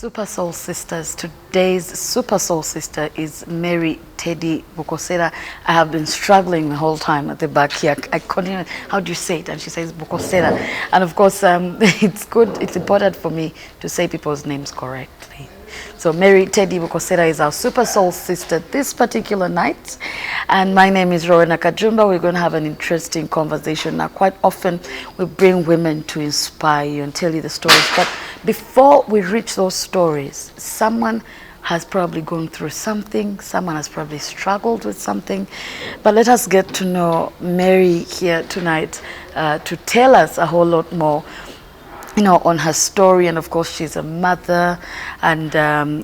Super Soul Sisters. Today's Super Soul Sister is Mary Teddy Bukosera. I have been struggling the whole time at the back here. I continue, how do you say it? And she says Bukosera. And of course, it's good, it's important for me to say people's names correctly. So Mary Teddy Bukosera is our Super Soul Sister this particular night. And my name is Rowena Kajumba. We're going to have an interesting conversation. Now, quite often we bring women to inspire you and tell you the stories. But before we reach those stories, someone has probably gone through something. Someone has probably struggled with something. But let us get to know Mary here tonight to tell us a whole lot more, you know, on her story. And of course, she's a mother, and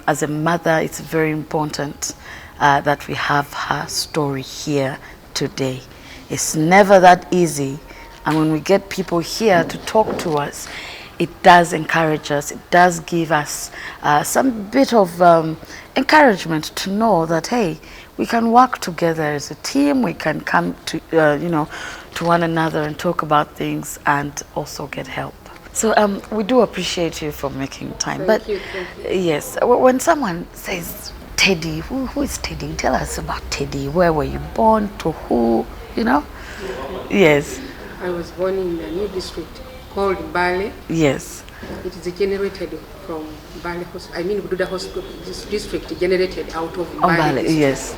as a mother, it's very important that we have her story here today. It's never that easy, and when we get people here to talk to us, it does encourage us, it does give us some bit of encouragement to know that, hey, we can work together as a team, we can come to, you know, to one another and talk about things and also get help. So we do appreciate you for making time. Thank you. Yes, when someone says Teddy, who is Teddy? Tell us about Teddy. Where were you born? To who? You know? Yes. I was born in a new district called Mbale. Yes. It is generated from Mbale Hospital. I mean, Bududa Hospital. This district generated out of Mbale. Yes.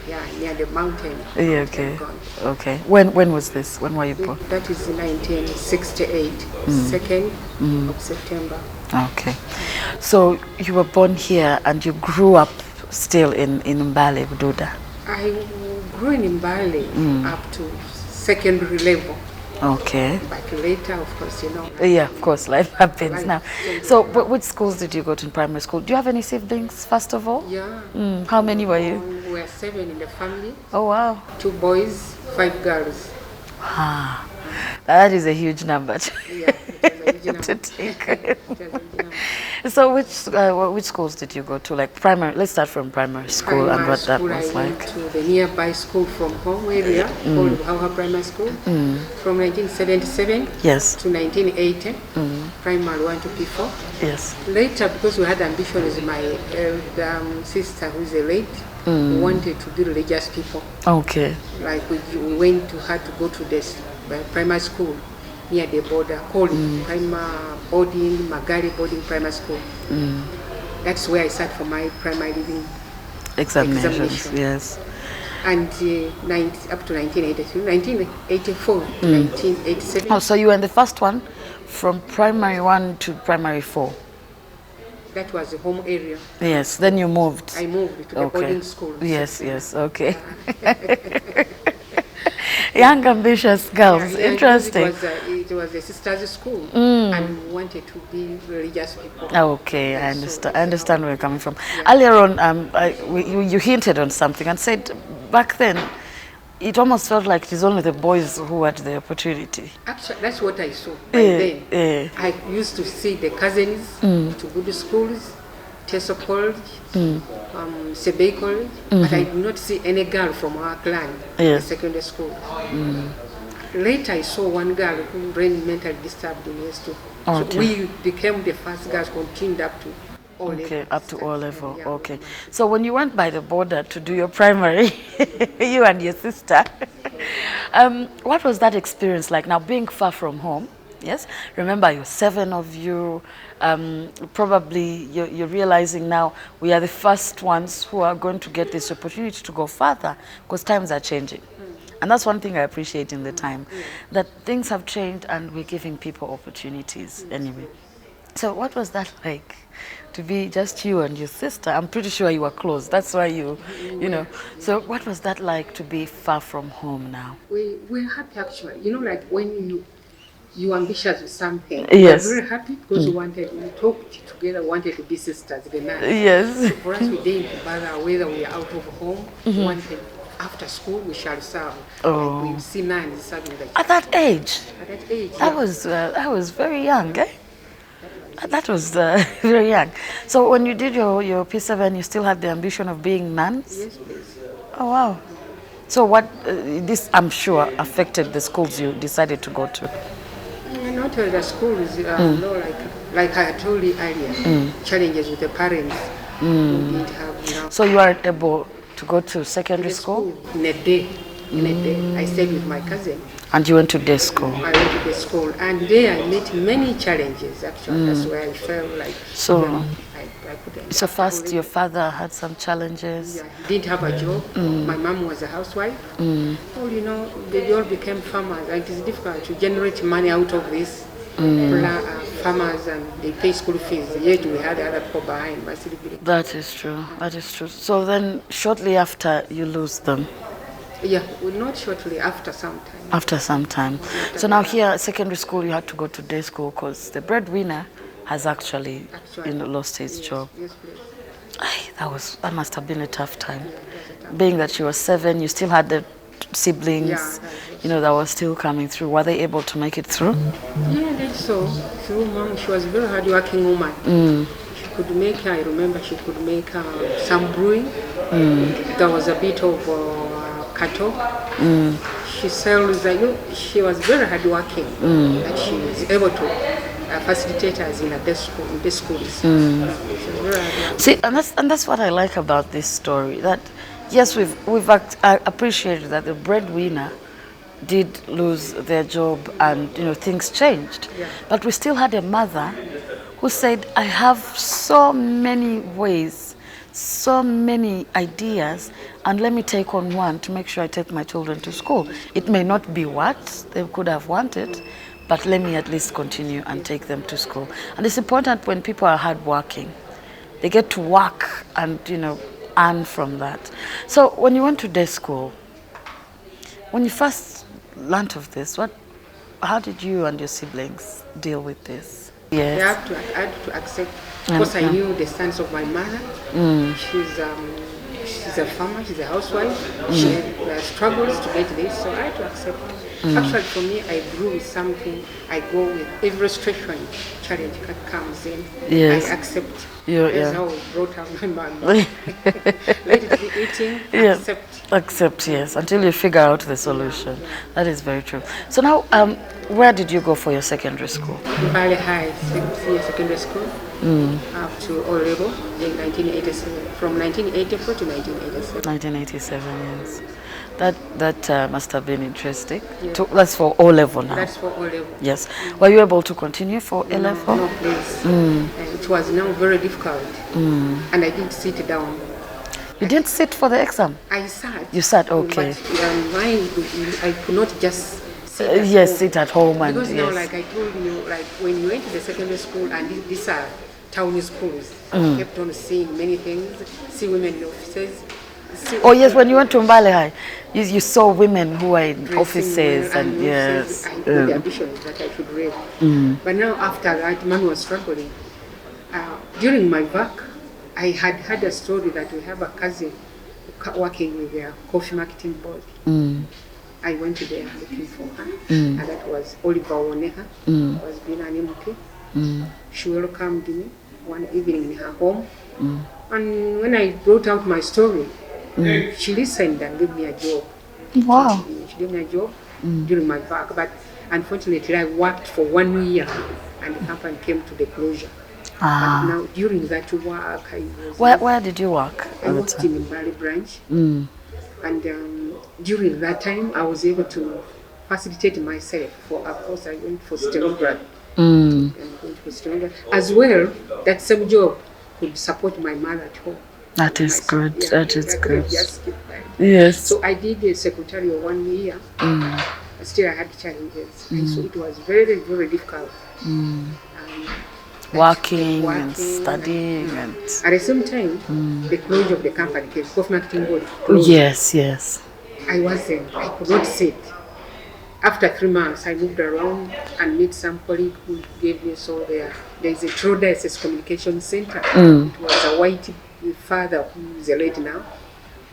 Yeah, near the mountain. Yeah, okay. Okay. When was this? When were you born? That is 1968, 2nd of September. Okay. So you were born here and you grew up still in Mbale, Bududa? I grew in Mbale up to secondary level. Okay. But later, of course, you know. Yeah, of course, life happens now. So which schools did you go to in primary school? Do you have any siblings, first of all? Yeah. How many were you? We were 7 in the family. Oh, wow. 2 boys, 5 girls. Ah, that is a huge number Yeah, it was a to huge take. number. It was a huge number. So which schools did you go to? Like primary, let's start from primary school and what that was I like. went to the nearby school from home area called Hauha Primary School from 1977 Yes. to 1980, primary 1 to P4. Yes. Later, because we had ambitions, my sister, who is a late, wanted to be religious people. Okay. Like we went to her to go to this primary school near the border called Magari Boarding Primary School. That's where I sat for my primary living Examinations. Yes. and up to 1983, 1984, 1987. Oh, so you were the first one from primary 1 to primary 4? That was the home area. Yes, then you moved. I moved to the boarding school. Yes, okay. Young, ambitious girls. Yeah, interesting. It was a sister's school, and we wanted to be religious people. Okay, I understand where you're coming from. Yeah. Earlier on, you hinted on something and said back then it almost felt like it is only the boys who had the opportunity. Actually, that's what I saw back then. I used to see the cousins to good schools, Teso College, Sebei College, but I did not see any girl from our clan in secondary school. Later, I saw one girl who brain mentally disturbed in S2. So we became the first girls continued up to O level. Okay, up to O level. Yeah. Okay. So when you went by the border to do your primary, you and your sister, what was that experience like? Now, being far from home, yes? Remember, you're 7 of you. Probably you're realizing now we are the first ones who are going to get this opportunity to go further because times are changing. And that's one thing I appreciate in the time, that things have changed and we're giving people opportunities anyway. So what was that like to be just you and your sister? I'm pretty sure you were close. That's why you know. So what was that like to be far from home now? We're happy actually. You know, like when you ambitious with something. Yes. We're very happy because we talked together, wanted to be sisters. Yes. So for us, we didn't bother whether we are out of home, wanted after school we shall serve. Oh. Like we see nuns serving like At that age? At that age. That was very young, eh? That was very young. So when you did your P7, you still had the ambition of being nuns? Yes, please. Oh, wow. So what, this I'm sure affected the schools you decided to go to? Not Unfortunately, the school is like I told you earlier, challenges with the parents who didn't have enough. So you aren't able to go to secondary school? In a day. In a day. I stayed with my cousin. And you went to day school? I went to the school, and there I met many challenges. Actually, that's where I felt like I couldn't. So first, your father had some challenges. Yeah, he didn't have a job. My mom was a housewife. Well, you know, they all became farmers, and it is difficult to generate money out of this. Farmers, and they pay school fees. Yet we had other people behind. That is true. That is true. So then, shortly after, you lose them. Yeah, well, not shortly, after some time. After some time. So now here at secondary school, you had to go to day school because the breadwinner has actually lost his job. Yes, please. That must have been a tough time. Being that you were 7, you still had the siblings, that were still coming through. Were they able to make it through? Yeah, I did so. Through mom, she was a very hard-working woman. She could make, I remember, she could make some brewing. There was a bit of cattle. She sells, she was very hardworking, and she was able to facilitate us in the schools. See, and that's what I like about this story. That yes, we've appreciated that the breadwinner did lose their job, and things changed. Yeah. But we still had a mother who said, "I have so many ways, so many ideas, and let me take on one to make sure I take my children to school. It may not be what they could have wanted, but let me at least continue and take them to school." And it's important when people are hardworking. They get to work and, earn from that. So when you went to day school, when you first learnt of this, how did you and your siblings deal with this? Yes. I had to accept, because I knew the stance of my mother. She's a farmer, she's a housewife. She struggles to get this, so I had to accept. Actually, for me, I grew with something. I go with every situation, challenge that comes in. Yes. I accept. That's how I brought up my mom. Let it be eating, accept. Accept, yes, until you figure out the solution. That is very true. So now, where did you go for your secondary school? Valley High Secondary School, up to O level in 1987, from 1984 to 1987. 1987, yes. That must have been interesting. Yeah. That's for O level now. That's for O level. Yes. Were you able to continue for A level? No, please. It was now very difficult, and I didn't sit down. You didn't sit for the exam? I sat. You sat, okay. But I could not just sit at home. Sit at home. Because now, like I told you, like when you went to the secondary school, and these are town schools, I kept on seeing many things, see women in offices. Yes, when you went to Mbale High, you saw women who were in offices and yes. I had the ambition that I should read. But now after that, man was struggling. During my work, I had heard a story that we have a cousin working with their coffee marketing board. I went to there looking for her, and that was Oliver Woneha, who was being an MP. She welcomed me one evening in her home, and when I brought out my story, she listened and gave me a job. Wow. She gave me a job during my work, but unfortunately I worked for 1 year and the company came to the closure. But now during that work I was... Where did you work? I worked in Bali branch. And during that time I was able to facilitate myself for a course. I went for stenography. As well, that same job could support my mother at home. That is good. Yeah, that is good. Yes. So I did the secretarial 1 year. Still I had challenges. And so it was very, very difficult. Working and studying and... At the same time, the closure of the company, the coffee marketing board closed. Yes. I could not sit. After 3 months, I moved around and met some colleague who gave me there's a True Diocese Communication Center. It was a white father who is late now.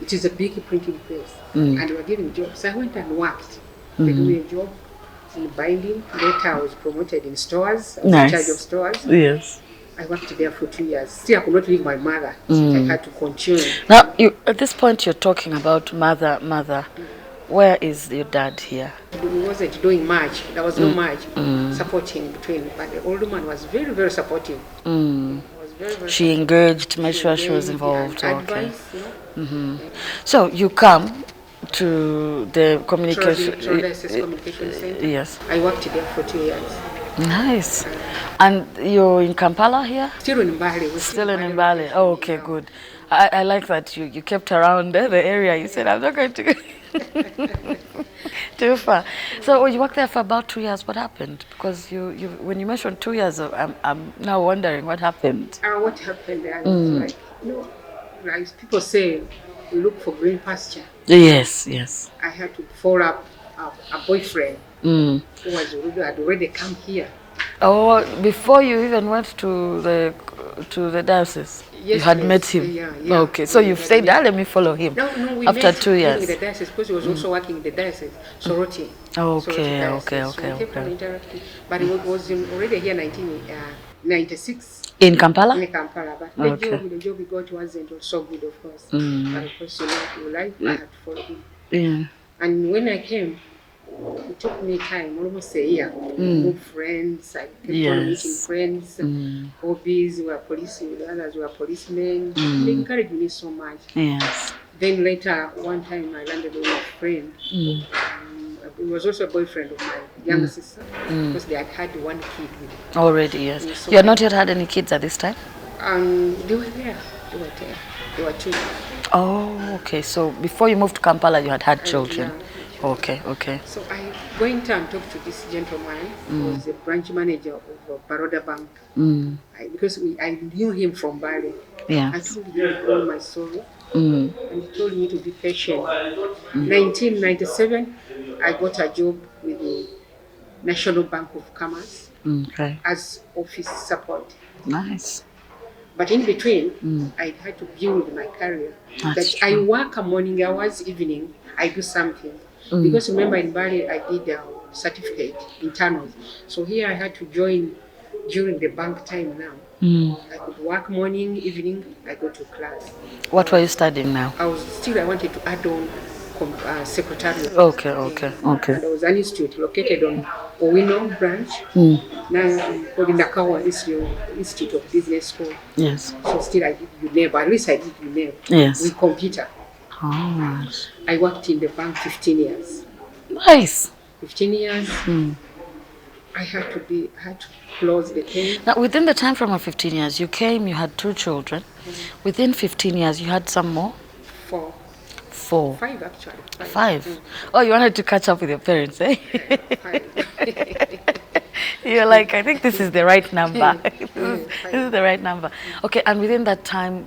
It is a big printing press. And they were giving jobs. I went and worked. They gave me a job in binding. Later I was promoted in stores. I was in charge of stores. Yes. I worked there for 2 years. Still I could not leave my mother. I had to continue. Now, at this point you're talking about mother. Where is your dad here? He wasn't doing much. There was no much supporting between, but the older man was very, very supportive. Was very, very She supportive. engaged, made She sure she was engaged involved. and Okay. advice, Yeah. So you come to the communication. Trolleys Communication Center. Yes. I worked there for 2 years. Nice. And you're in Kampala here? Still in Bali. We're Still in Mbale. location, Oh, okay, good. I like that you kept around the area. You said, I'm not going to go too far. So you worked there for about 2 years. What happened? Because you when you mentioned 2 years, I'm now wondering what happened. What happened there is like, like people say, we look for green pasture. Yes, yes. I had to follow up a boyfriend who had already come here. Oh, before you even went to the diocese, you Yes, had yes. met him. Yeah. Okay, so you've said, let me follow him. No, we After met 2 during years. the diocese because he was also working in the diocese, Soroti. Okay, Soroti okay, diocese. So we kept on okay. interacting. But he was already here in 1996 In Kampala? in Kampala. But Okay. the job he got wasn't so good, of course. But of course, your life, I had to follow him. Yeah. And when I came, it took me time, almost a year, to move friends. I kept on meeting friends. Hobbies were police, the others were policemen. They encouraged me so much. Yes. Then later, one time I landed with a friend. He was also a boyfriend of my younger sister because they had had one kid with him. Already, yes. So You had not yet had any kids at this time? And they were there. They were there. They were two. Oh, okay. So before you moved to Kampala, you had children. Yeah. Okay, okay. So I went and talked to this gentleman who was the branch manager of Baroda Bank. Because I knew him from Bali. Yeah. I told him all my story. And he told me to be patient. 1997, I got a job with the National Bank of Commerce Okay. as office support. Nice. But in between, I had to build my career. That's I work a morning hours, evening, I do something. Because remember in Bali, I did a certificate, internals. So here I had to join during the bank time now. I could work morning, evening, I go to class. What were you studying now? I wanted to add on secretariat. Okay, okay, okay. And there was an institute located on Owino branch. Now called in the Kawa Institute of Business School. Yes. So still I did UNEB, at least I did UNEB. Yes. With computer. Oh, I worked in the bank 15 years. nice. 15 years. I had to close the thing. Now, within the time frame of 15 years, you came, you had 2 children. Within 15 years, you had some more? 4. 5 actually. 5. Oh, you wanted to catch up with your parents, eh? 5. You're like, I think this is the right number. This is the right number. Okay, and within that time,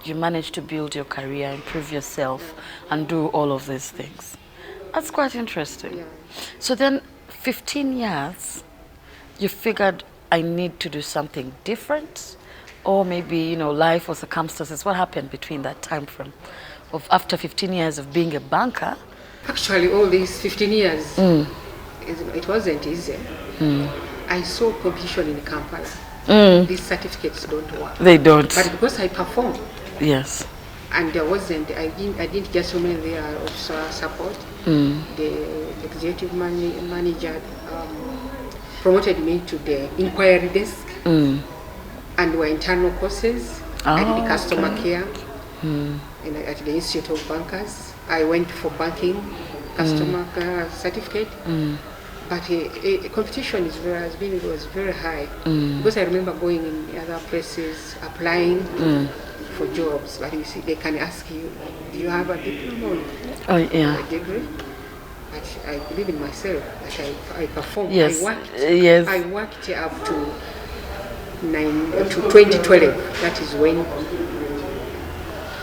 you managed to build your career, improve yourself, and do all of these things. That's quite interesting. Yeah. So then, 15 years, you figured I need to do something different, or maybe life or circumstances. What happened between that time frame of after 15 years of being a banker? Actually, all these 15 years, it wasn't easy. I saw competition in Kampala. These certificates don't work. They don't. But because I performed, Yes. and I didn't get so many there of support. The executive manager promoted me to the inquiry desk, and were internal courses. I did customer care, and at the Institute of Bankers. I went for banking, customer care certificate. But competition was very high because I remember going in other places applying for jobs. But you see, they can ask you, do you have a diploma or a degree? But I believe in myself that I performed. Yes. I worked up to 2012. That is when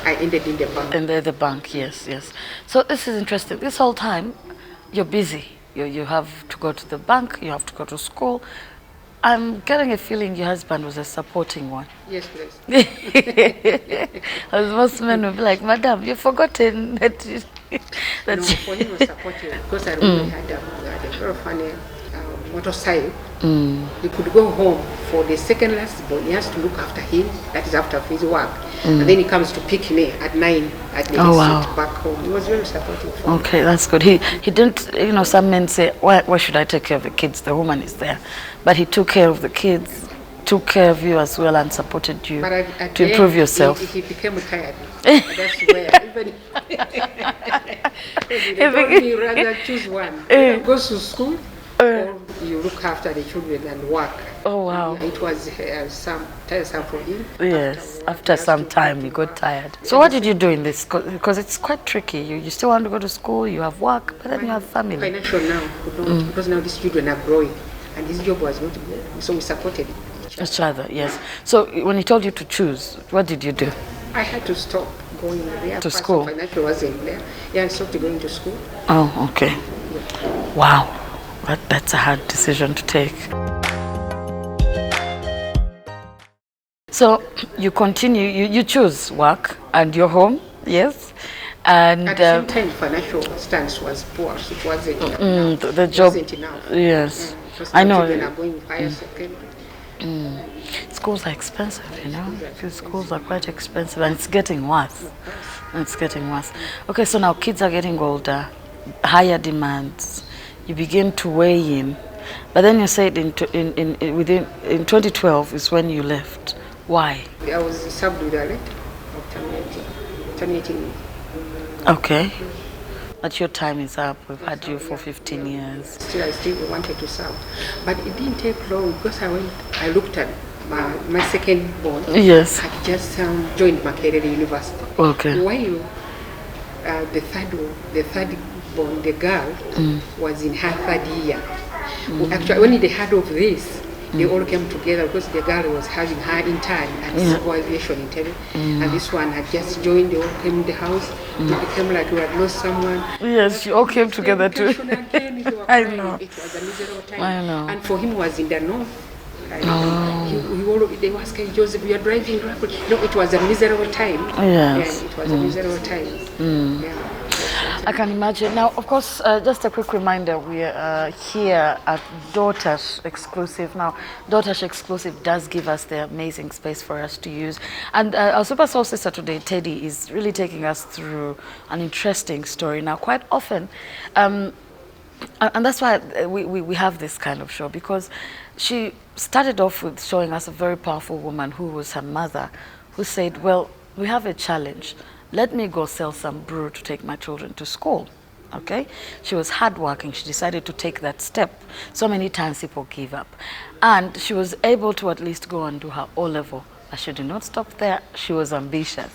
I ended in the bank. And the bank, yes, yes. So this is interesting. This whole time, you're busy. You have to go to the bank, you have to go to school. I'm getting a feeling your husband was a supporting one. Yes, please. As most men will be like, Madam, you've forgotten that. No, for him was supportive because I really had a very funny motorcycle. He could go home for the second last born, he has to look after him. That is after his work. And then he comes to pick me at 9 at the district back home. He was very supportive for me. Okay, that's good. He didn't, you know, some men say, why should I take care of the kids? The woman is there. But he took care of the kids, took care of you as well, and supported you to improve yourself. He became tired. That's where even they told me rather choose one. Go to school or you look after the children and work. Oh wow! It was tiresome for him. Yes, after some time you got tired. So what did you do in this? Because it's quite tricky. You still want to go to school, you have work, but then you have family. Financial now, because now these children are growing, and his job was not good, so we supported each other. Yes. So when he told you to choose, what did you do? I had to stop going there. To school? Financial wasn't there. Yeah, I stopped going to school. Oh, okay. Yeah. Wow. That's a hard decision to take. So you continue, you choose work and you're home, yes? And at the same time, financial stance was poor. It wasn't enough. The job wasn't enough. Yes. I know. Children are going higher secondary. Schools are expensive, you know. Schools are quite expensive, and it's getting worse. It's getting worse. Okay, so now kids are getting older, higher demands. You begin to weigh in, but then you said in 2012 is when you left. Why? I was served with a letter of terminating. Okay. But your time is up. We've had you for 15 years. I still wanted to serve. But it didn't take long because I looked at my second born. Yes. I just joined Makerere University. Okay. While the third born, the girl, was in her 3rd year. Actually, when they heard of this, they all came together because the girl was having her intern at Civil Aviation Intelligence, and this one had just joined. They all came in the house. It became like we had lost someone. Yes, you all came together too. I know. It was a miserable time. I know. And for him was in the north. They were asking Joseph, "We are driving rapidly." No, it was a miserable time. Yes. Yeah, it was a miserable time. Yeah. I can imagine. Now, of course, just a quick reminder, we are here at Daughters Exclusive. Now, Daughters Exclusive does give us the amazing space for us to use. And our Super Soul sister today, Teddy, is really taking us through an interesting story. Now, quite often, and that's why we have this kind of show, because she started off with showing us a very powerful woman who was her mother, who said, well, we have a challenge. Let me go sell some brew to take my children to school. Okay? She was hardworking. She decided to take that step. So many times people give up. And she was able to at least go and do her O-level. But she did not stop there. She was ambitious.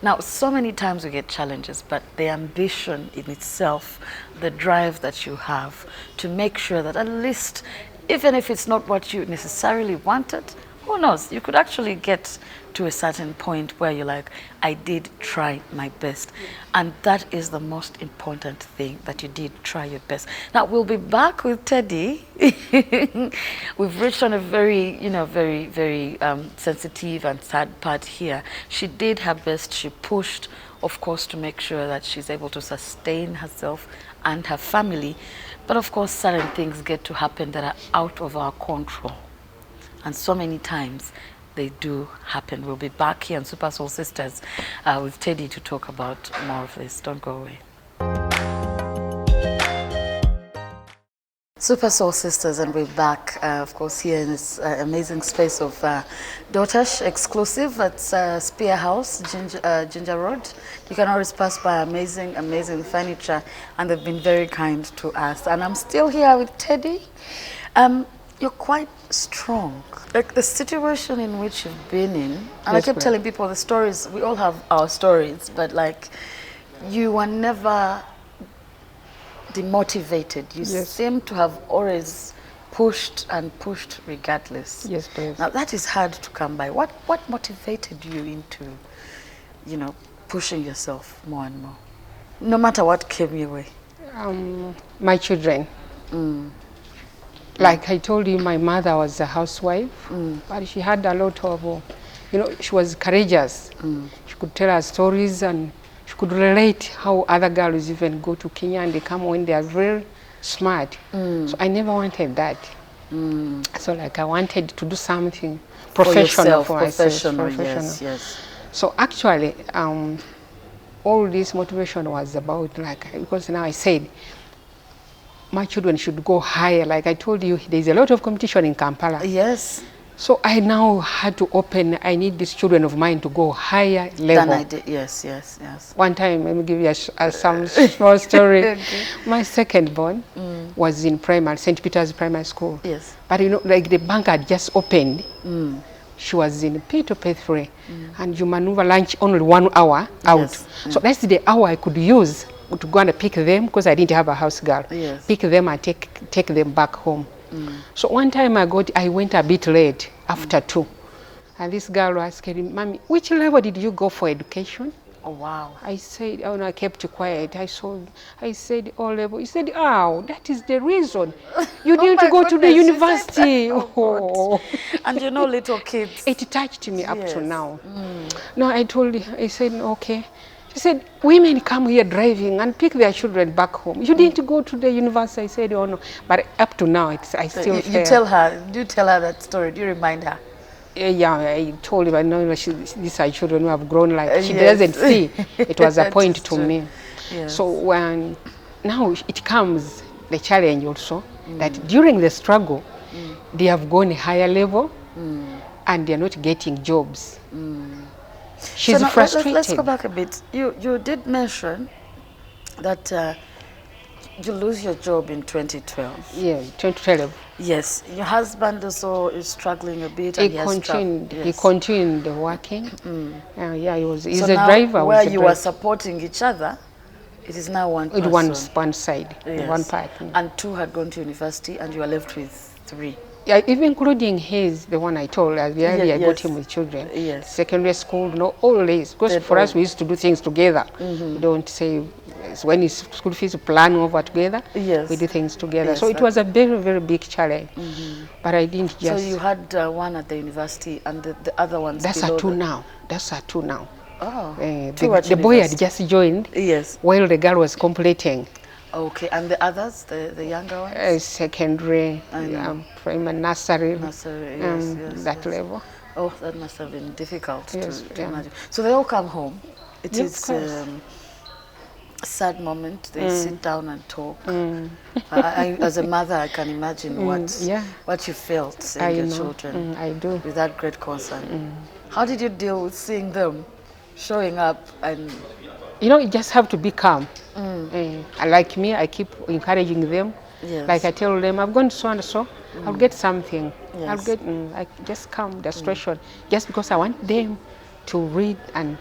Now, so many times we get challenges, but the ambition in itself, the drive that you have to make sure that at least, even if it's not what you necessarily wanted, who knows, you could actually get to a certain point where you're like, I did try my best. And that is the most important thing, that you did try your best. Now, we'll be back with Teddy. We've reached on a very, very sensitive and sad part here. She did her best. She pushed, of course, to make sure that she's able to sustain herself and her family. But of course, certain things get to happen that are out of our control. And so many times they do happen. We'll be back here on Super Soul Sisters with Teddy to talk about more of this. Don't go away. Super Soul Sisters, and we're back, of course, here in this amazing space of Daughters Exclusive at Spear House, Ginger Road. You can always pass by amazing, amazing furniture, and they've been very kind to us. And I'm still here with Teddy. You're quite strong. Like the situation in which you've been in, and yes, I kept telling people the stories, we all have our stories, but like you were never demotivated. You seem to have always pushed and pushed regardless. Yes, please. Now that is hard to come by. What motivated you into, pushing yourself more and more, no matter what came your way? My children. Like I told you, my mother was a housewife, but she had a lot of, she was courageous. She could tell us stories, and she could relate how other girls even go to Kenya and they come when they are very smart. So I never wanted that. So like I wanted to do something For professional yourself, for myself. professional, Professional. yes, yes. So actually, all this motivation was about like, because now I said, my children should go higher. Like I told you, there's a lot of competition in Kampala. Yes. So I now had to open, I need these children of mine to go higher level. Than I did, yes, yes, yes. One time, let me give you some small story. Okay. My second born was in primary, St. Peter's Primary School. Yes. But you know, like the bank had just opened. She was in P2, P3, and you maneuver lunch only 1 hour out. Yes. So that's the hour I could use to go and pick them, because I didn't have a house girl. Yes. Pick them and take them back home. So one time I went a bit late, after 2. And this girl was asking, Mommy, which level did you go for education? Oh, wow. I said, oh no, I kept quiet. I said, O level. He said, oh, that is the reason. You didn't go to the university. Oh, and you know, little kids. It touched me up to Yes. now. No, I said, okay. She said, women come here driving and pick their children back home. You didn't go to the university. I said, oh no. But up to now, I still You tell her, do you tell her that story? Do you remind her? Yeah, I told him, I know these are children who have grown like, she Yes. doesn't see. It was a That point is to true. me. Yes. So when, now it comes, the challenge also, that during the struggle, they have gone a higher level and they're not getting jobs. She's So now, frustrated. let's go back a bit. You did mention that you lose your job in 2012. Yeah, 2012. Yes, your husband also is struggling a bit, He and he has continued. yes. He continued working. Yeah, he's So a now, driver. I was where a you driver. are supporting each other, it is now one With person. one side, Yes. one part. And 2 had gone to university, and you are left with 3. Yeah, even including his, the one I told, I got yes. him with children. Yes. Secondary school, no, all this. Because for us, we used to do things together. We don't say, when it's school fees, we plan over together. Yes. We do things together. Yes, So it was a very, very big challenge. But I didn't just... So you had one at the university, and the other ones That's below a 2 that? now. That's a 2 now. Oh, 2 The at boy had university. just joined Yes. while the girl was completing. Okay, and the others, the younger ones? Secondary, primary, nursery, Nursery, yes, that level. Oh, that must have been difficult Yes, to yeah. imagine. So they all come home. It Yeah, is of course. a sad moment. They sit down and talk. As a mother, I can imagine what you felt seeing I your know. children I do. with that great concern. How did you deal with seeing them showing up and... You know, you just have to be calm. Like me, I keep encouraging them. Yes. Like I tell them, I've gone so and so, I'll get something. Yes. I'll get, I just calm the situation. Just because I want them to read. And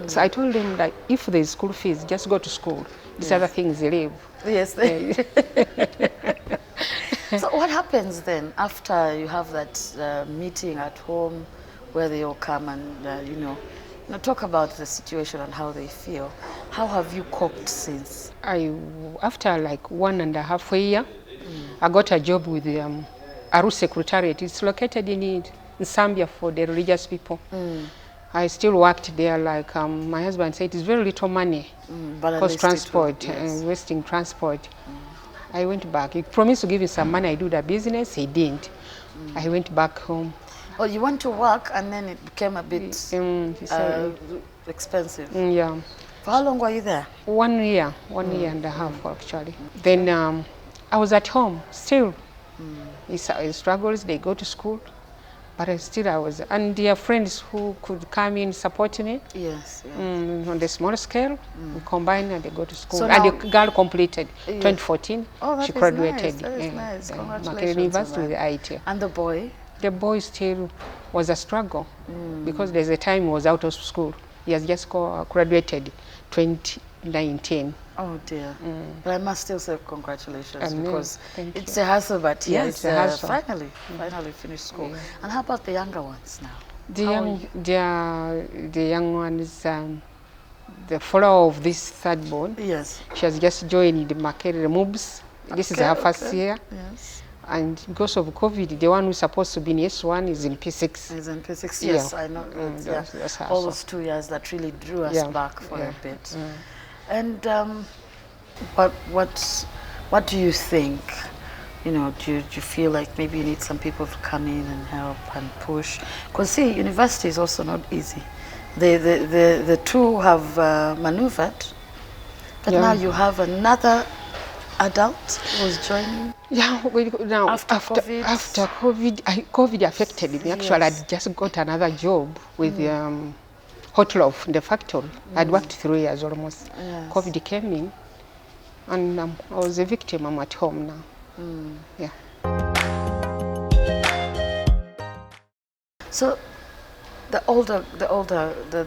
so I told them that if there's school fees, just go to school. These other things, leave. Yes. So what happens then after you have that meeting at home where they all come and, you know, talk about the situation and how they feel? How have you coped since? After like 1.5 years, I got a job with the Aru Secretariat. It's located in Zambia for the religious people. I still worked there. Like my husband said, it's very little money because transport, wasting transport. I went back. He promised to give me some money. I do the business. He didn't. I went back home. Oh, you went to work and then it became a bit expensive. Yeah. For how long were you there? 1 year, 1.5 years actually. Then I was at home still. He struggles, they go to school, but I was, and their friends who could come in support me. Yes. On the small scale, we combine and they go to school. So and now, the girl completed 2014. Oh, that she is graduated. Nice. That is nice. Congratulations. Makerere University with IT. And the boy? The boy still was a struggle because there's a time he was out of school. He has just graduated 2019. Oh dear. But I must still say congratulations because it's you. a hassle, but Yeah, it's a hassle. finally finished school. And how about the younger ones now? The young one is the follower of this third born. Yes. She has just joined the Makerere MOOBs. This is her first year. Yes. And because of COVID, the one who's supposed to be in S1 is in P6. Is in P6, yes, I know. That's all those 2 years that really drew us back for a bit. And what do you think you know, do you feel like maybe you need some people to come in and help and push? Because see, university is also not easy. The two have maneuvered, but now you have another adult who's joining. Yeah, now After COVID. after COVID affected me. Actually, Yes. I'd just got another job with hot loaf in the factory. I'd worked 3 years almost. Yes. COVID came in, and I was a victim. I'm at home now. Yeah. So, the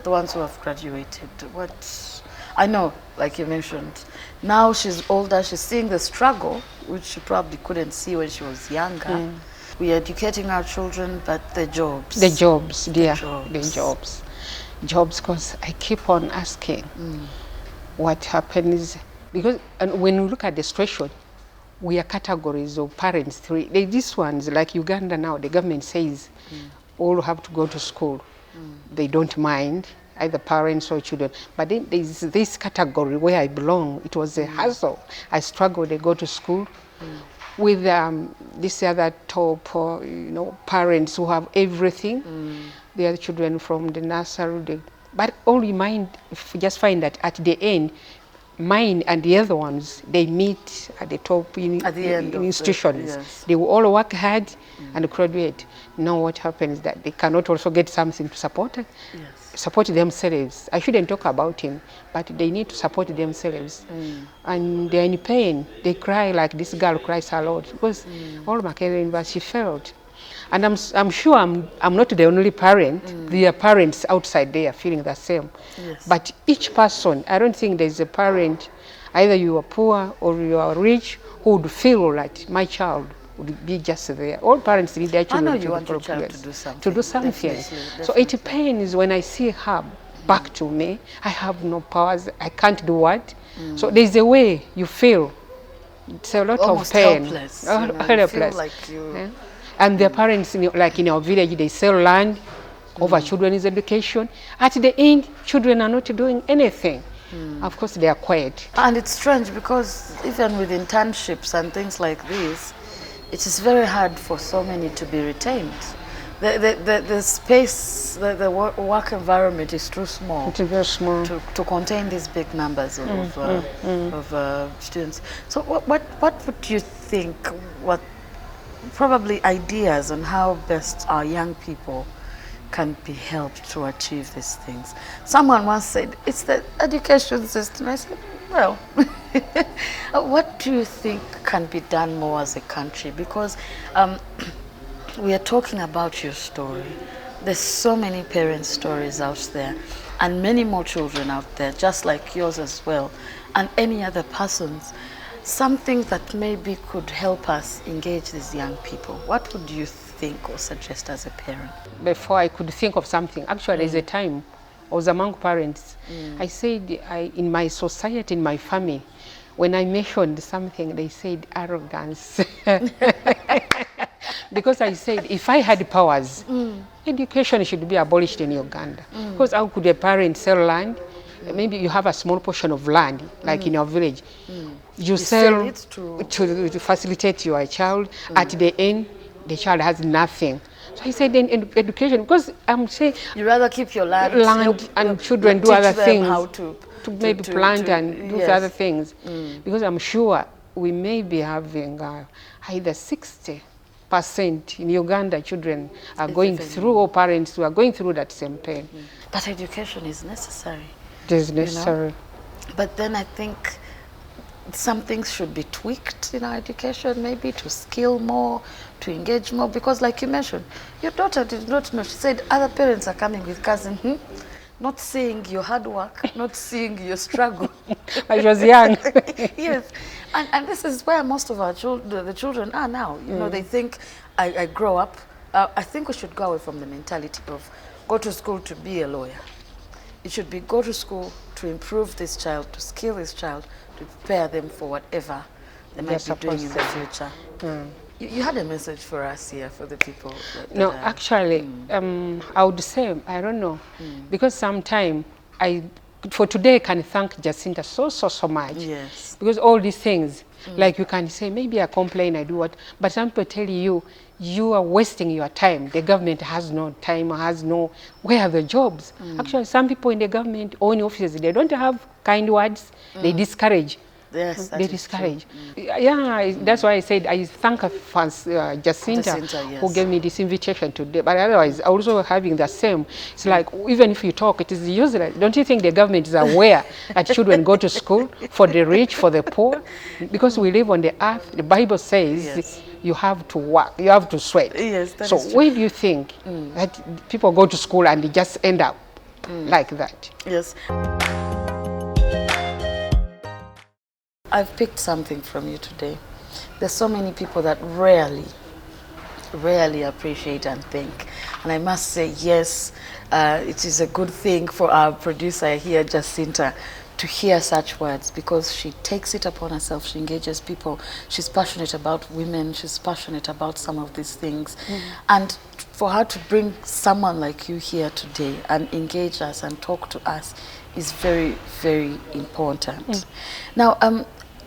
ones who have graduated, what, I know, like you mentioned, now she's older, she's seeing the struggle, which she probably couldn't see when she was younger. We're educating our children, but the jobs. The jobs, dear. jobs. The jobs. Jobs, because I keep on asking what happens. Because and when you look at the situation, we are categories of parents. These ones, like Uganda now, the government says all have to go to school. They don't mind, either parents or children. But then there's this category where I belong. It was a hassle. I struggled to go to school. With this other top, parents who have everything. Their children from the nursery. But only mine, just find that at the end, mine and the other ones, they meet at the top At the end of institutions. yes. They will all work hard and graduate. Now what happens is that they cannot also get something to support themselves. I shouldn't talk about him, but they need to support themselves. And they're in pain. They cry like this girl cries a lot because all my University, she felt. And I'm sure I'm not the only parent. There are parents outside there feeling the same. Yes. But each person, I don't think there's a parent, either you are poor or you are rich, who would feel like my child would be just there. All parents need their children you want your child to do something. To do something. Definitely. So it pains when I see her back to me. I have no powers. I can't do what. So there's a way you feel. It's a lot Almost of pain. helpless. Helpless. You feel like you... Yeah. And their parents, like in our village, they sell land over children's education. At the end, children are not doing anything. Of course, they are quiet. And it's strange because even with internships and things like this, it is very hard for so many to be retained. The space, the work environment is too small. It's very small. To contain these big numbers of students. So what would you think, what probably ideas on how best our young people can be helped to achieve these things? Someone once said, it's the education system. I said, well, what do you think can be done more as a country? Because we are talking about your story. There's so many parents' stories out there and many more children out there, just like yours as well, and any other persons. Something that maybe could help us engage these young people. What would you think or suggest as a parent? Before I could think of something, actually there's a time I was among parents. I said, in my society, in my family, when I mentioned something, they said arrogance. Because I said, if I had powers, education should be abolished in Uganda. Because how could a parent sell land? Maybe you have a small portion of land, like in your village. You sell it to facilitate your child. At the end, the child has nothing. So I said, then education, because I'm saying you rather keep your land and children do other things, how to maybe plant and do other things. Because I'm sure we may be having either 60% in Uganda children are going through, or parents who are going through that same pain. But education is necessary. It is necessary. You know? But then I think some things should be tweaked in our education, maybe to skill more, to engage more, because like you mentioned, your daughter did not know. She said other parents are coming with cousin, not seeing your hard work, not seeing your struggle. I was young. Yes, and this is where most of our children, the children are now. You know, they think, I grow up. I think we should go away from the mentality of go to school to be a lawyer. It should be go to school to improve this child, to skill this child, to prepare them for whatever they might be doing in the future. You had a message for us here, for the people. No, actually, I would say, I don't know, because sometimes for today, I can thank Jacinta so much. Yes. Because all these things, like you can say, maybe I complain, I do what, but some people tell you, you are wasting your time. The government has no time, where are the jobs? Actually, some people in the government or in offices, they don't have kind words, they discourage. Yes, that They is discourage. true. Yeah, that's why I said I thank Jacinta, Yes. who gave me this invitation today. But otherwise, also having the same. It's like even if you talk, it is useless. Don't you think the government is aware that children go to school for the rich, for the poor? Because we live on the earth. The Bible says Yes. you have to work, you have to sweat. Yes, that so is true. why do you think that people go to school and they just end up like that? Yes. I've picked something from you today. There's so many people that rarely appreciate and thank. And I must say, yes, it is a good thing for our producer here, Jacinta, to hear such words, because she takes it upon herself. She engages people. She's passionate about women. She's passionate about some of these things. And for her to bring someone like you here today and engage us and talk to us is very, very important. Now,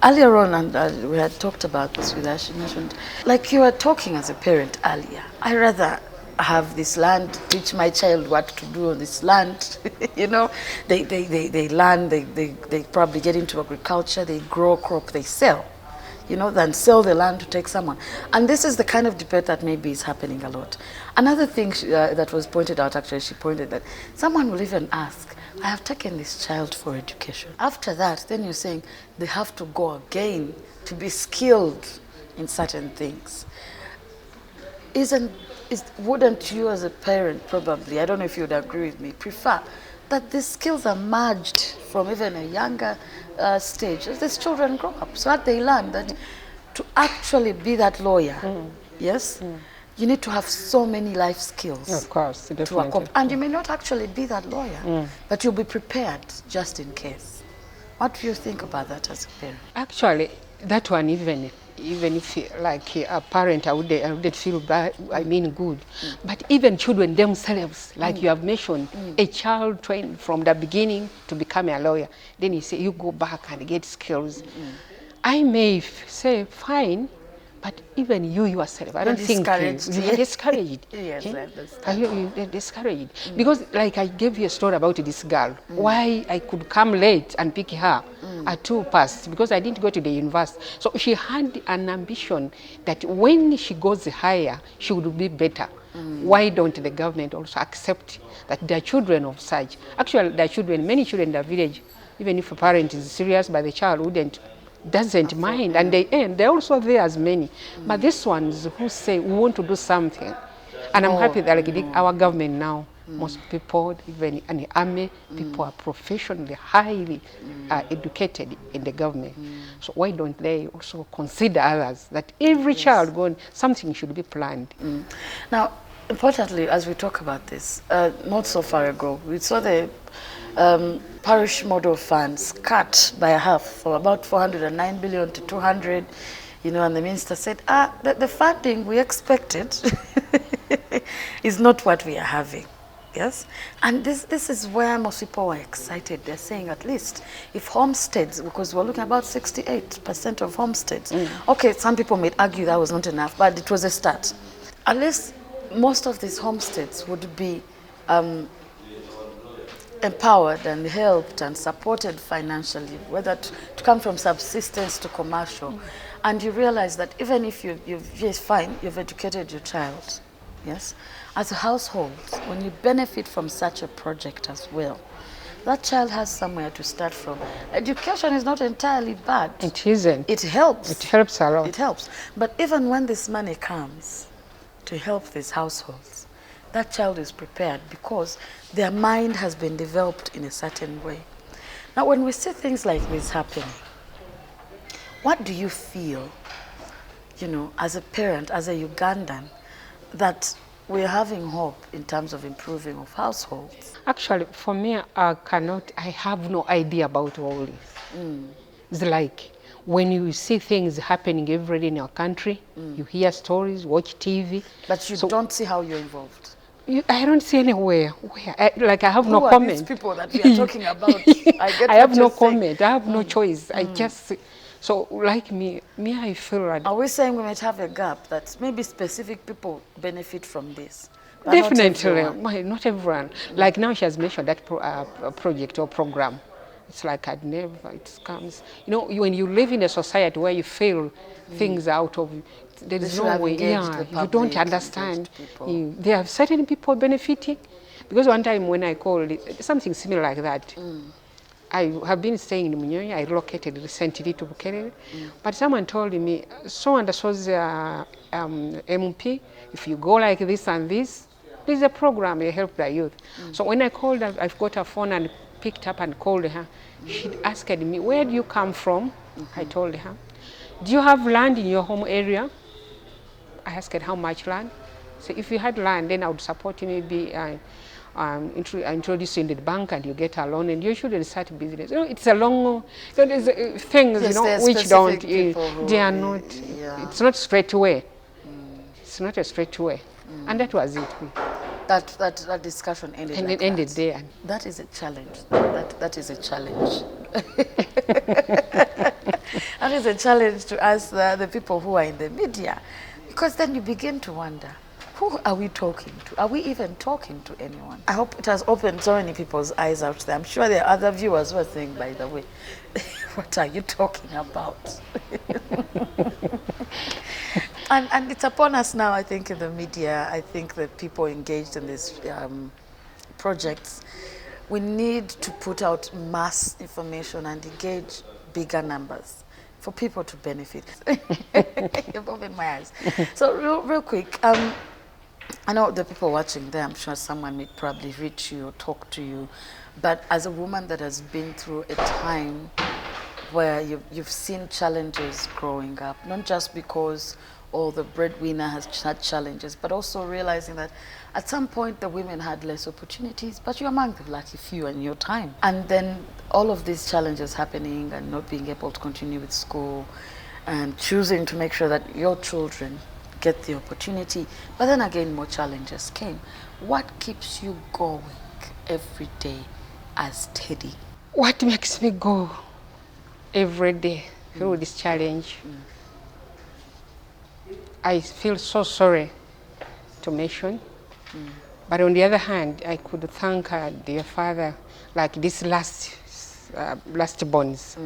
earlier on, and we had talked about this with her, she mentioned, like you were talking as a parent earlier, I rather have this land, teach my child what to do on this land. You know, they learn, they probably get into agriculture, they grow crop, they sell, you know, than sell the land to take someone. And this is the kind of debate that maybe is happening a lot. Another thing that was pointed out, actually, she pointed that someone will even ask, I have taken this child for education. After that, then you're saying they have to go again to be skilled in certain things. Wouldn't you as a parent probably, I don't know if you would agree with me, prefer that these skills are merged from even a younger stage as these children grow up, so that they learn that to actually be that lawyer, yes, you need to have so many life skills. Of course, To accomplish. And you may not actually be that lawyer, but you'll be prepared just in case. What do you think about that as a parent? Actually, that one, even if like a parent, I wouldn't feel bad, I mean good. But even children themselves, like you have mentioned, a child trained from the beginning to become a lawyer, then you say you go back and get skills. I may say, fine, but even you yourself, I don't think you are discouraged. Yes, I understand. You're discouraged. Because like I gave you a story about this girl, why I could come late and pick her at 2 past, because I didn't go to the university. So she had an ambition that when she goes higher, she would be better. Why don't the government also accept that there are children of such? Actually, there are children, many children in the village, even if a parent is serious, but the child doesn't mind, and they're also there as many. But these ones who say we want to do something, and I'm happy that like our government now, most people, even in the army, people are professionally, highly educated in the government. So why don't they also consider others that every child going, something should be planned? Now, importantly, as we talk about this, not so far ago, we saw the parish model funds cut by a half, from about 409 billion to 200, you know, and the minister said, the funding we expected is not what we are having. Yes, and this is where most people were excited. They're saying at least if homesteads, because we're looking at about 68% of homesteads. Okay, some people may argue that was not enough, but it was a start. At least most of these homesteads would be empowered and helped and supported financially, whether to come from subsistence to commercial. And you realize that even if you've educated your child, yes, as a household, when you benefit from such a project as well, that child has somewhere to start from. Education is not entirely bad. It isn't. It helps. It helps a lot. It helps. But even when this money comes to help these households, that child is prepared because their mind has been developed in a certain way. Now, when we see things like this happening, what do you feel, you know, as a parent, as a Ugandan, that we're having hope in terms of improving of households? Actually, for me, I have no idea about all this. It's like when you see things happening every day in your country, you hear stories, watch TV. But you don't see how you're involved. I don't see anywhere where I have no Who are comment. these people that we are talking about? I have no you're saying. comment. I have no choice. I just so like me I feel that Are we saying we might have a gap that maybe specific people benefit from this? But not definitely everyone. not everyone. Like now she has mentioned that project or program. It's like I'd never. It comes. You know, when you live in a society where you feel things out of, there They is should no have way. engaged Yeah, the you don't public, understand. engaged people. There are certain people benefiting, because one time when I called something similar like that. I have been staying in Munyonyi. I relocated recently to Bukosera, but someone told me, so and so's MP, if you go like this and this, there's a program to help the youth. So when I called her, I've got her phone and picked up and called her. She asked me, where do you come from? I told her. Do you have land in your home area? I asked her how much land. So if you had land, then I would support you, maybe introduce you in the bank and you get a loan and you should start a business. You know, it's a long, there's things, Yes, there are which don't, specific people who, they are not, yeah. it's not straight away. It's not a straight way. And that was it. That discussion ended And like it ended that. there. That is a challenge. That is a challenge. That is a challenge to us, the people who are in the media, because then you begin to wonder, who are we talking to? Are we even talking to anyone? I hope it has opened so many people's eyes out there. I'm sure there are other viewers who are saying, by the way, what are you talking about? And it's upon us now, I think, in the media. I think that people engaged in these projects, we need to put out mass information and engage bigger numbers for people to benefit. You've opened my eyes. So real quick, I know the people watching there, I'm sure someone may probably reach you or talk to you, but as a woman that has been through a time where you've seen challenges growing up, not just because the breadwinner has had challenges, but also realizing that at some point the women had less opportunities, but you're among the lucky few in your time. And then all of these challenges happening and not being able to continue with school and choosing to make sure that your children get the opportunity, but then again more challenges came. What keeps you going every day as Teddy? What makes me go every day through this challenge? I feel so sorry to mention, but on the other hand, I could thank their father, like this last bonds.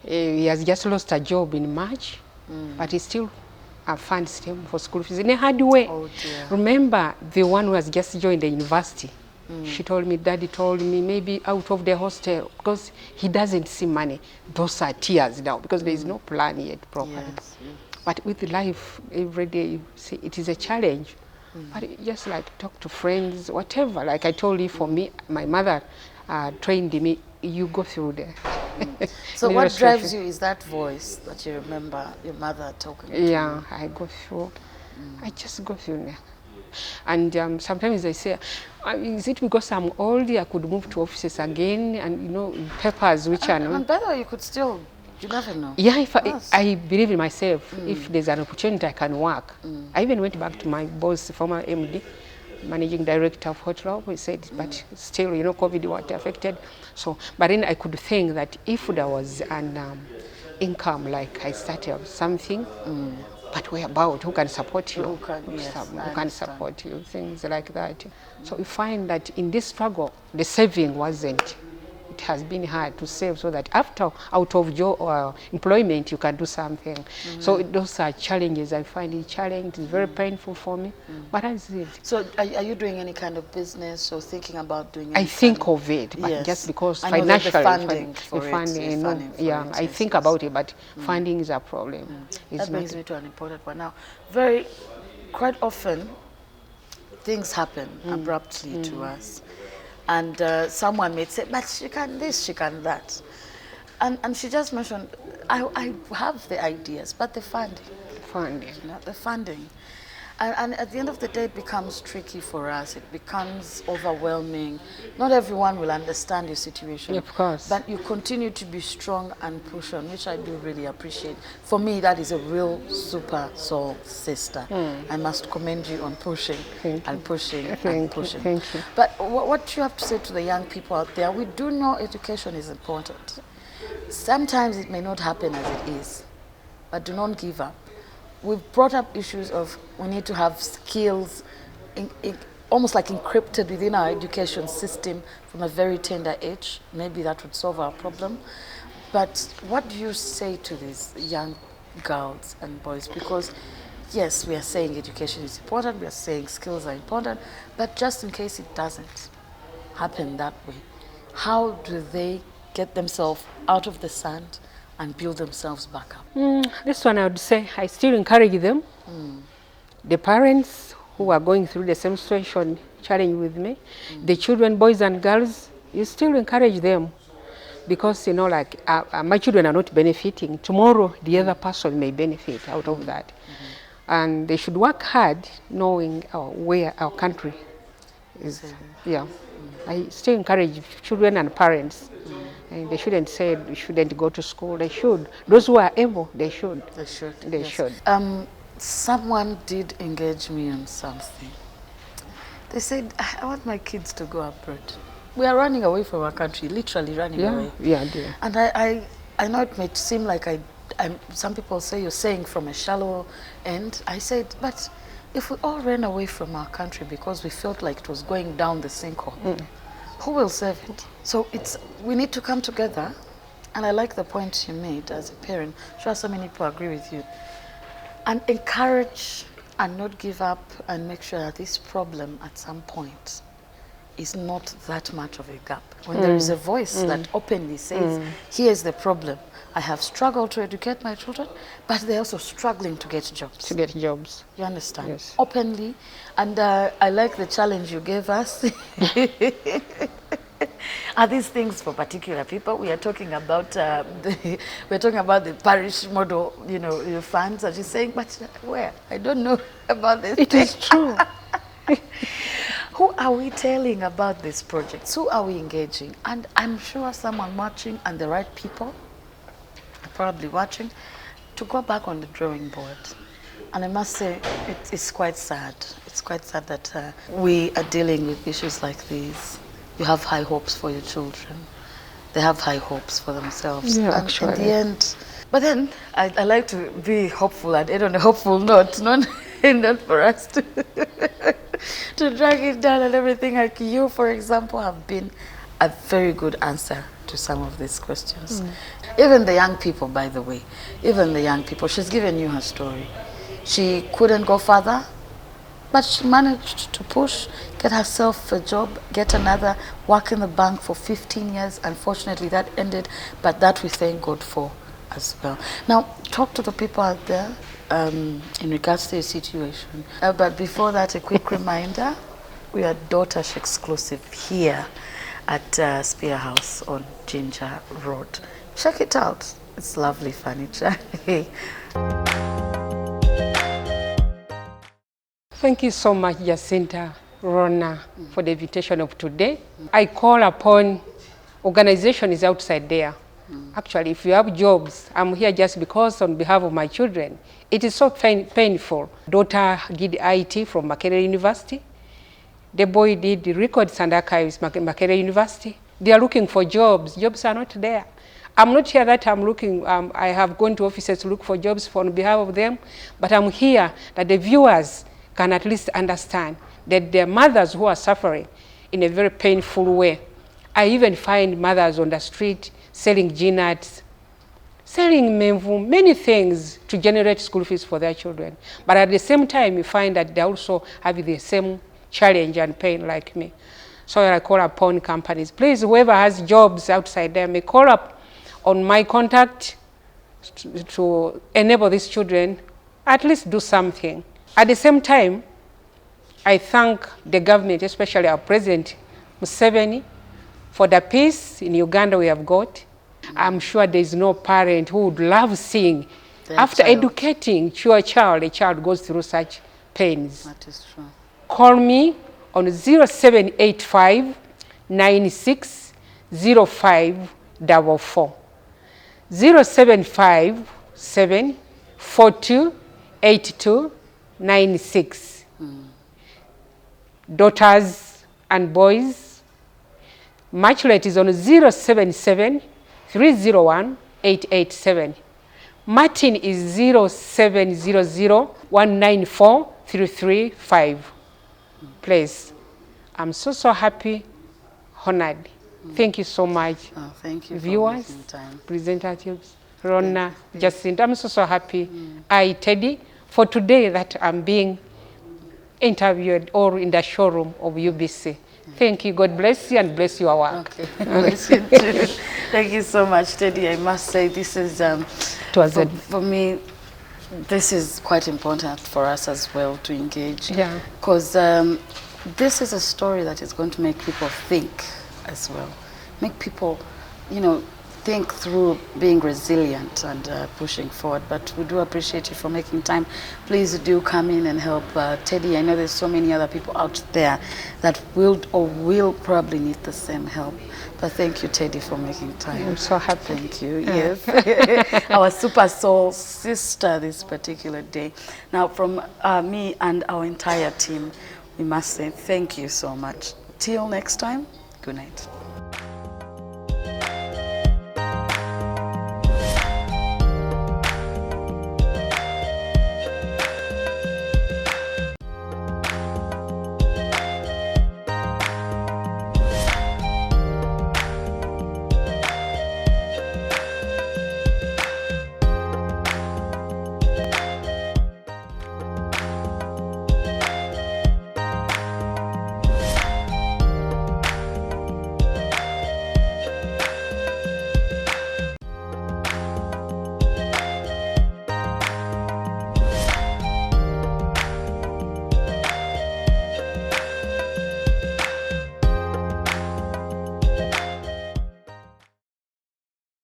He has just lost a job in March, but he still funds him for school fees in a hard way. Oh dear. Remember the one who has just joined the university? She told me, Daddy told me, maybe out of the hostel, because he doesn't see money. Those are tears now, because there is no plan yet properly. Yes, yes. But with life, every day, you see, it is a challenge. But just like talk to friends, whatever. Like I told you, for me, my mother trained me, you go through there. So what drives you is that voice that you remember your mother talking to you? Yeah, I go through. I just go through there. And sometimes I say, is it because I'm old, I could move to offices again, and papers which are not. And by the way, you could still, you never know. Yeah, if I believe in myself, if there's an opportunity, I can work. I even went back to my boss, former MD, managing director of Hotel. We said, but still, COVID was affected. So, but then I could think that if there was an income, like I started something, but where about? Who can support you? Who can support you? Things like that. So you find that in this struggle, the saving wasn't. It has been hard to save so that after out of your employment you can do something. So those are challenges. I find it challenging. It's very painful for me, but that's it. So are you doing any kind of business or thinking about doing any I think of it, but just because financially, I think about it, but funding is a problem. That brings me to an important one. Now, quite often, things happen abruptly to us. And someone may say, but she can this, she can that. And she just mentioned, I have the ideas, but the funding. The funding. And at the end of the day, it becomes tricky for us. It becomes overwhelming. Not everyone will understand your situation. Of course. But you continue to be strong and push on, which I do really appreciate. For me, that is a real super soul sister. I must commend you on pushing and pushing and pushing. Thank you. But what you have to say to the young people out there, we do know education is important. Sometimes it may not happen as it is, but do not give up. We've brought up issues of we need to have skills almost like encrypted within our education system from a very tender age. Maybe that would solve our problem. But what do you say to these young girls and boys? Because yes, we are saying education is important, we are saying skills are important, but just in case it doesn't happen that way, how do they get themselves out of the sand and build themselves back up? This one I would say I still encourage them. The parents who are going through the same situation, challenge with me, the children, boys and girls, you still encourage them. Because, you know, like my children are not benefiting. Tomorrow, the other person may benefit out of that. And they should work hard knowing where our country is. Yeah. I still encourage children and parents. And they shouldn't say they shouldn't go to school. They should. Those who are able, they should. They should. They should. Someone did engage me on something. They said, I want my kids to go abroad. We are running away from our country, literally running away. Yeah, dear. And I know it may seem like some people say you're saying from a shallow end. I said, but if we all ran away from our country because we felt like it was going down the sinkhole, who will save it? So we need to come together. And I like the point you made as a parent. I'm sure so many people agree with you. And encourage and not give up and make sure that this problem at some point is not that much of a gap. When there is a voice that openly says, here's the problem. I have struggled to educate my children, but they're also struggling to get jobs. You understand? Yes. Openly. And I like the challenge you gave us. Are these things for particular people? We are talking about the parish model, funds. Are you saying, but where? I don't know about this. It is true. Who are we telling about these projects? Who are we engaging? And I'm sure someone watching and the right people are probably watching to go back on the drawing board. And I must say, it's quite sad. It's quite sad that we are dealing with issues like these. You have high hopes for your children. They have high hopes for themselves. Yeah, and actually. in the end, but then I like to be hopeful and end on a hopeful note, not for us to to drag it down and everything. Like you, for example, have been a very good answer to some of these questions. Even the young people, by the way, she's given you her story. She couldn't go further, but she managed to push, get herself a job, get another, work in the bank for 15 years. Unfortunately, that ended, but that we thank God for as well. Now, talk to the people out there in regards to your situation. But before that, a quick reminder, we are Daughters exclusive here at Spear House on Ginger Road. Check it out. It's lovely furniture. Thank you so much, Jacinta, Rona, for the invitation of today. I call upon organizations outside there. Actually, if you have jobs, I'm here just because on behalf of my children. It is so painful. Daughter did IT from Makerere University. The boy did records and archives, Makerere University. They are looking for jobs. Jobs are not there. I'm not here that I'm looking, I have gone to offices to look for jobs on behalf of them, but I'm here that the viewers can at least understand that there are mothers who are suffering in a very painful way. I even find mothers on the street selling nuts, selling menvu, many things to generate school fees for their children. But at the same time, you find that they also have the same challenge and pain like me. So I call upon companies, please, whoever has jobs outside there may call up on my contact to enable these children, at least do something. At the same time, I thank the government, especially our President Museveni, for the peace in Uganda we have got. I'm sure there is no parent who would love seeing, after educating your child, a child goes through such pains. That is true. Call me on 0785 96 0544. 0757 42 82 96. Daughters and boys, Immaculate is on 077 301 887. Martin is 0700 194 335. Please, I'm so happy, honored. Thank you so much. Oh, thank you Viewers, for making time. presentatives, Rona, Jacinta, I'm so happy. I, Teddy, for today that I'm being interviewed or in the showroom of UBC. Thank you. God bless you and bless your work. Okay. Bless you too. Thank you so much, Teddy. I must say this is, for me, this is quite important for us as well to engage. Yeah. Because this is a story that is going to make people think as well. Make people, you know, think through being resilient and pushing forward. But we do appreciate you for making time. Please do come in and help Teddy. I know there's so many other people out there that will probably need the same help. But thank you, Teddy, for making time. I'm so happy. Thank you. Yes. Our Super Soul sister this particular day. Now, from me and our entire team, we must say thank you so much. Till next time, good night.